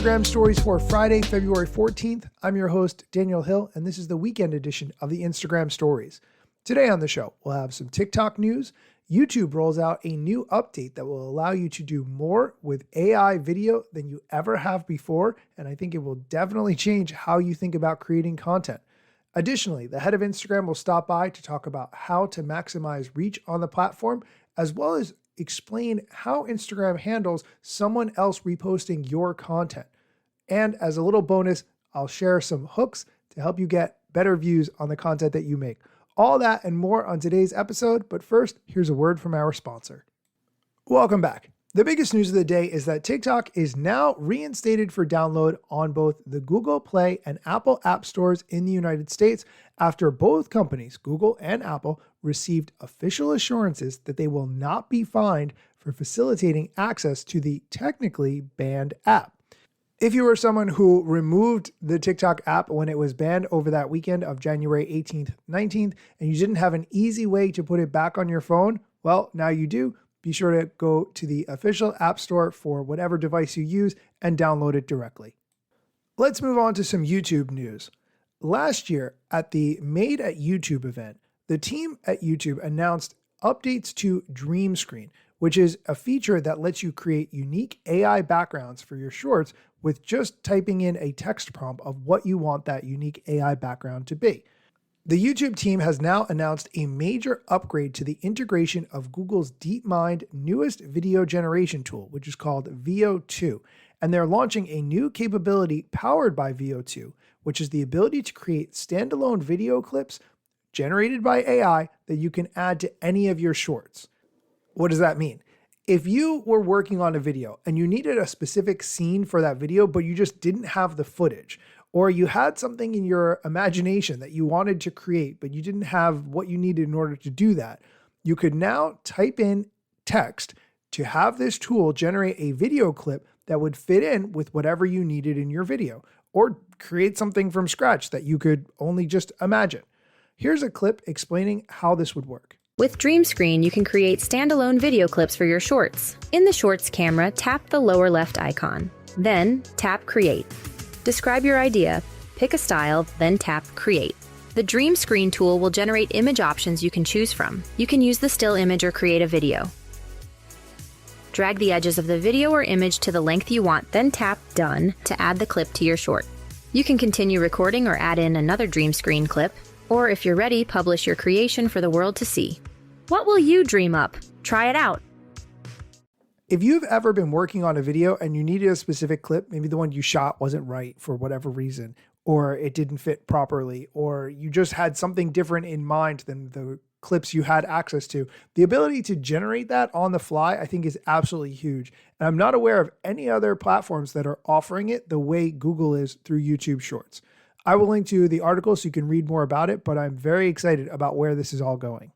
Instagram stories for Friday, February 14th. I'm your host, Daniel Hill, and this is the weekend edition of the Instagram stories. Today on the show, we'll have some TikTok news. YouTube rolls out a new update that will allow you to do more with AI video than you ever have before, and I think it will definitely change how you think about creating content. Additionally, the head of Instagram will stop by to talk about how to maximize reach on the platform, as well as explain how Instagram handles someone else reposting your content. And as a little bonus, I'll share some hooks to help you get better views on the content that you make. All that and more on today's episode, but first, here's a word from our sponsor. Welcome back. The biggest news of the day is that TikTok is now reinstated for download on both the Google Play and Apple app stores in the United States after both companies, Google and Apple, received official assurances that they will not be fined for facilitating access to the technically banned app. If you were someone who removed the TikTok app when it was banned over that weekend of January 18th, 19th, and you didn't have an easy way to put it back on your phone, well, now you do. Be sure to go to the official app store for whatever device you use and download it directly. Let's move on to some YouTube news. Last year at the Made at YouTube event, the team at YouTube announced updates to Dream Screen, which is a feature that lets you create unique AI backgrounds for your shorts with just typing in a text prompt of what you want that unique AI background to be. The YouTube team has now announced a major upgrade to the integration of Google's DeepMind newest video generation tool, which is called Veo 2. And they're launching a new capability powered by Veo 2, which is the ability to create standalone video clips generated by AI that you can add to any of your shorts. What does that mean? If you were working on a video and you needed a specific scene for that video, but you just didn't have the footage, or you had something in your imagination that you wanted to create, but you didn't have what you needed in order to do that, you could now type in text to have this tool generate a video clip that would fit in with whatever you needed in your video, or create something from scratch that you could only just imagine. Here's a clip explaining how this would work. With Dream Screen, you can create standalone video clips for your shorts. In the Shorts camera, tap the lower left icon. Then tap Create. Describe your idea, pick a style, then tap Create. The Dream Screen tool will generate image options you can choose from. You can use the still image or create a video. Drag the edges of the video or image to the length you want, then tap Done to add the clip to your short. You can continue recording or add in another Dream Screen clip, or if you're ready, publish your creation for the world to see. What will you dream up? Try it out. If you've ever been working on a video and you needed a specific clip, maybe the one you shot wasn't right for whatever reason, or it didn't fit properly, or you just had something different in mind than the clips you had access to, the ability to generate that on the fly, I think is absolutely huge. And I'm not aware of any other platforms that are offering it the way Google is through YouTube Shorts. I will link to the article so you can read more about it, but I'm very excited about where this is all going.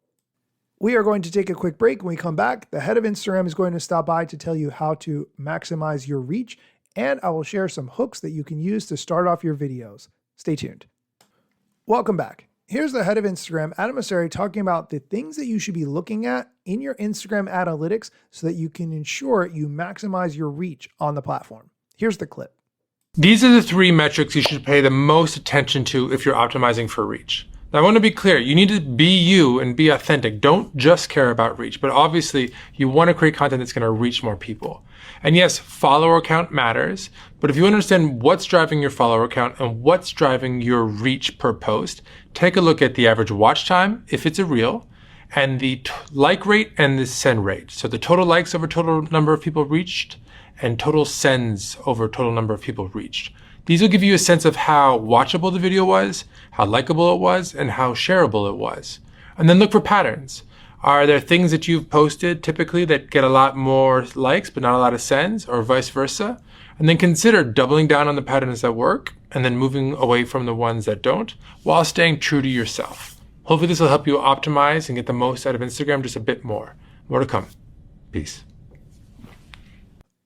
We are going to take a quick break. When we come back, the head of Instagram is going to stop by to tell you how to maximize your reach, and I will share some hooks that you can use to start off your videos. Stay tuned. Welcome back. Here's the head of Instagram, Adam Mosseri, talking about the things that you should be looking at in your Instagram analytics so that you can ensure you maximize your reach on the platform. Here's the clip. These are the three metrics you should pay the most attention to if you're optimizing for reach. Now, I want to be clear, you need to be you and be authentic. Don't just care about reach, but obviously you want to create content that's going to reach more people. And yes, follower count matters, but if you understand what's driving your follower count and what's driving your reach per post, take a look at the average watch time, if it's a reel, and the like rate and the send rate. So the total likes over total number of people reached and total sends over total number of people reached. These will give you a sense of how watchable the video was, how likable it was, and how shareable it was. And then look for patterns. Are there things that you've posted typically that get a lot more likes but not a lot of sends, or vice versa? And then consider doubling down on the patterns that work and then moving away from the ones that don't while staying true to yourself. Hopefully this will help you optimize and get the most out of Instagram just a bit more. More to come. Peace.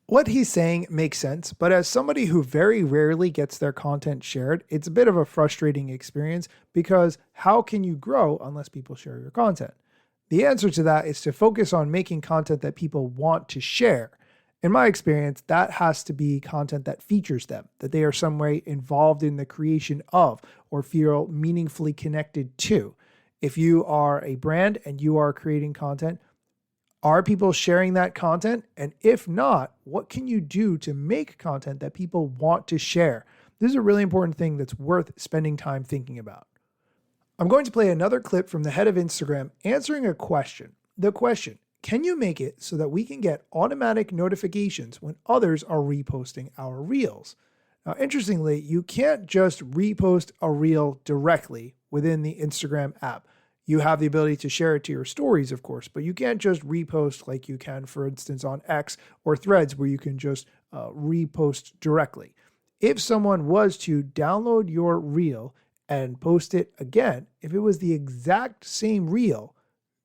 What he's saying makes sense, but as somebody who very rarely gets their content shared, it's a bit of a frustrating experience because how can you grow unless people share your content? The answer to that is to focus on making content that people want to share. In my experience, that has to be content that features them, that they are some way involved in the creation of or feel meaningfully connected to. If you are a brand and you are creating content, are people sharing that content? And if not, what can you do to make content that people want to share? This is a really important thing that's worth spending time thinking about. I'm going to play another clip from the head of Instagram answering a question. The question: can you make it so that we can get automatic notifications when others are reposting our reels? Now, interestingly, you can't just repost a reel directly within the Instagram app. You have the ability to share it to your stories, of course, but you can't just repost like you can, for instance, on X or Threads, where you can just repost directly. If someone was to download your reel and post it again, if it was the exact same reel,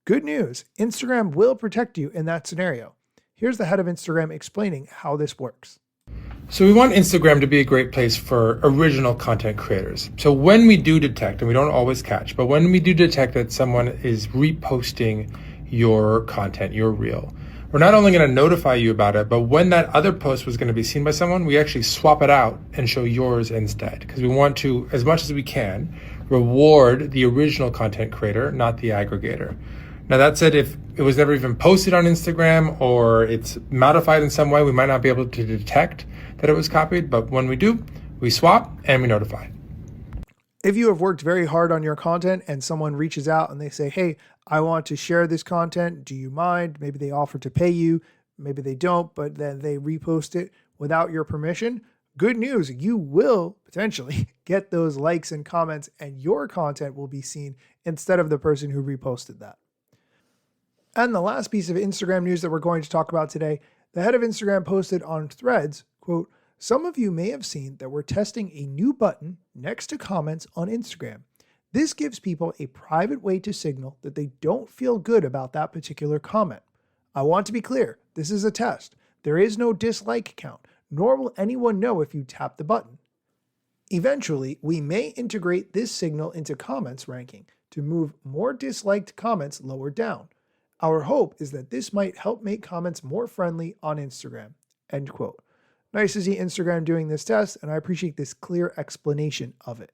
good news, Instagram will protect you in that scenario. Here's the head of Instagram explaining how this works. So we want Instagram to be a great place for original content creators. So when we do detect, and we don't always catch, but when we do detect that someone is reposting your content, your reel, we're not only going to notify you about it, but when that other post was going to be seen by someone, we actually swap it out and show yours instead. Because we want to, as much as we can, reward the original content creator, not the aggregator. Now that said, if it was never even posted on Instagram or it's modified in some way, we might not be able to detect that it was copied, but when we do, we swap and we notify. If you have worked very hard on your content and someone reaches out and they say, hey, I want to share this content, do you mind? Maybe they offer to pay you, maybe they don't, but then they repost it without your permission. Good news, you will potentially get those likes and comments and your content will be seen instead of the person who reposted that. And the last piece of Instagram news that we're going to talk about today, the head of Instagram posted on Threads, quote, some of you may have seen that we're testing a new button next to comments on Instagram. This gives people a private way to signal that they don't feel good about that particular comment. I want to be clear, this is a test. There is no dislike count, nor will anyone know if you tap the button. Eventually, we may integrate this signal into comments ranking to move more disliked comments lower down. Our hope is that this might help make comments more friendly on Instagram, end quote. Nice to see Instagram doing this test, and I appreciate this clear explanation of it.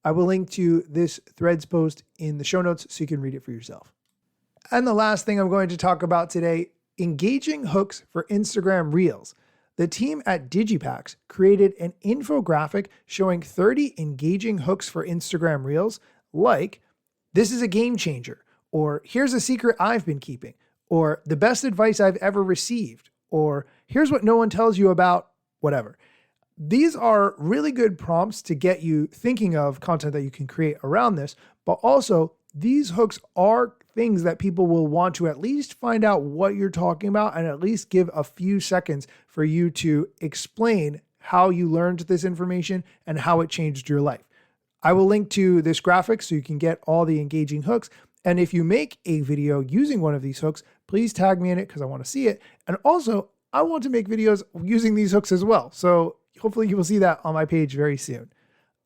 I will link to this Threads post in the show notes so you can read it for yourself. And the last thing I'm going to talk about today, engaging hooks for Instagram Reels. The team at Digipax created an infographic showing 30 engaging hooks for Instagram Reels, like, this is a game changer, or here's a secret I've been keeping, or the best advice I've ever received, or here's what no one tells you about whatever. These are really good prompts to get you thinking of content that you can create around this, but also these hooks are things that people will want to at least find out what you're talking about and at least give a few seconds for you to explain how you learned this information and how it changed your life. I will link to this graphic so you can get all the engaging hooks. And if you make a video using one of these hooks, please tag me in it because I want to see it. And also, I want to make videos using these hooks as well. So hopefully you will see that on my page very soon.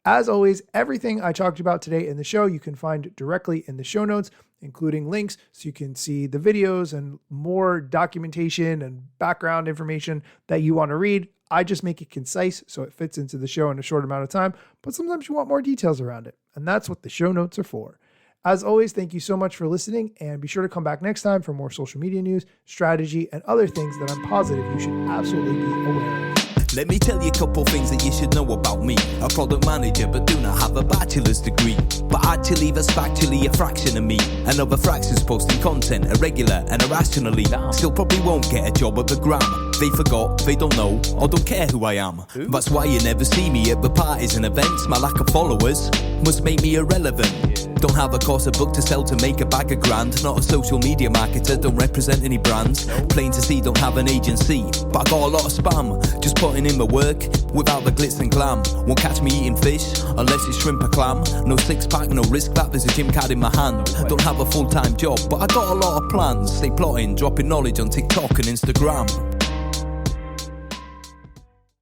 As always, everything I talked about today in the show, you can find directly in the show notes, including links so you can see the videos and more documentation and background information that you want to read. I just make it concise so it fits into the show in a short amount of time, but sometimes you want more details around it. And that's what the show notes are for. As always, thank you so much for listening, and be sure to come back next time for more social media news, strategy, and other things that I'm positive you should absolutely be aware of. Let me tell you a couple things that you should know about me. A product manager, but do not have a bachelor's degree. But actually, that's factually a fraction of me. Another fraction's posting content irregular and irrationally. Still probably won't get a job at the Gram. They forgot, they don't know, or don't care who I am. That's why you never see me at the parties and events. My lack of followers must make me irrelevant. Don't have a course, a book to sell to make a bag of grand. Not a social media marketer, don't represent any brands. Plain to see, don't have an agency, but I got a lot of spam. Just putting in my work, without the glitz and glam. Won't catch me eating fish, unless it's shrimp or clam. No six pack, no risk that, there's a gym card in my hand. Don't have a full-time job, but I got a lot of plans. Stay plotting, dropping knowledge on TikTok and Instagram.